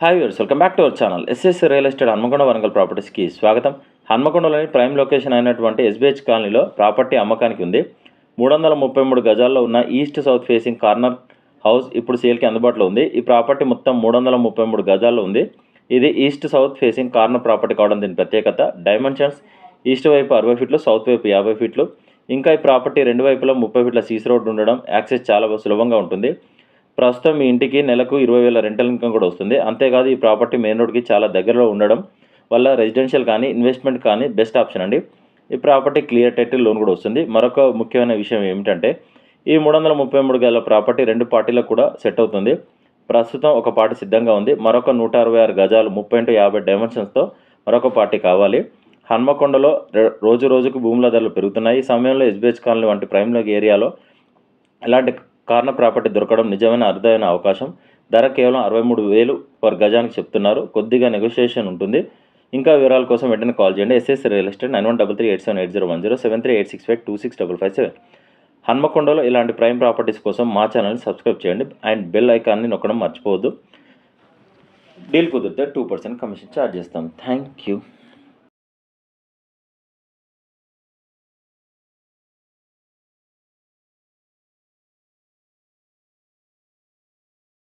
Hi viewers, welcome back to our channel. SS real estate Hanmakonda Warangal ప్రాపర్టీస్కి స్వాగతం. హన్మకొండలోని prime location అయినటువంటి ఎస్బిహెచ్ కాలనీలో ప్రాపర్టీ అమ్మకానికి ఉంది. 333 గజాల్లో ఉన్న east south facing corner house ఇప్పుడు సేల్కి అందుబాటులో ఉంది. ఈ ప్రాపర్టీ మొత్తం 333 గజాల్లో ఉంది. ఇది east south facing corner property కావడం దీని ప్రత్యేకత. డైమెన్షన్స్ ఈస్ట్ వైపు 60 ఫీట్లు, సౌత్ వైపు 50 ఫీట్లు. ఇంకా ఈ ప్రాపర్టీ రెండు వైపులా 30 ఫీట్ల సీసీ రోడ్డు ఉండడం యాక్సెస్ చాలా సులభంగా ఉంటుంది. ప్రస్తుతం మీ ఇంటికి నెలకు 20,000 రెంటల్ ఇన్కమ్ కూడా వస్తుంది. అంతేకాదు ఈ ప్రాపర్టీ మెయిన్ రోడ్కి చాలా దగ్గరలో ఉండడం వల్ల రెసిడెన్షియల్ కానీ ఇన్వెస్ట్మెంట్ కానీ బెస్ట్ ఆప్షన్ అండి. ఈ ప్రాపర్టీ క్లియర్ టైటిల్ లోన్ కూడా వస్తుంది. మరొక ముఖ్యమైన విషయం ఏమిటంటే ఈ 333 గజాల ప్రాపర్టీ రెండు పార్టీలకు కూడా సెట్ అవుతుంది. ప్రస్తుతం ఒక పార్టీ సిద్ధంగా ఉంది. మరొక 166 గజాలు 30x50 డైమెన్షన్స్తో మరొక పార్టీ కావాలి. హన్మకొండలో రోజు రోజుకు భూముల ధరలు పెరుగుతున్నాయి. ఈ సమయంలో ఎస్బిహెచ్ కాలనీ వంటి ప్రైమ్ ఏరియాలో ఇలాంటి కార్నర్ ప్రాపర్టీ దొరకడం నిజమైన అరుదైన అవకాశం. ధర కేవలం 63,000 పర్ గజానికి చెప్తున్నారు. కొద్దిగా నెగోషియేషన్ ఉంటుంది. ఇంకా వివరాల కోసం వెంటనే కాల్ చేయండి. SS real estate 9133878010 7386526557. హన్మకొండలో ఇలాంటి ప్రైమ్ ప్రాపర్టీస్ కోసం మా ఛానల్ని సబ్స్క్రైబ్ చేయండి అండ్ బెల్ ఐకాన్ని నొక్కడం మర్చిపోవద్దు. డీల్ కుదిరితే 2% కమిషన్ ఛార్జ్ చేస్తాం. Thank you.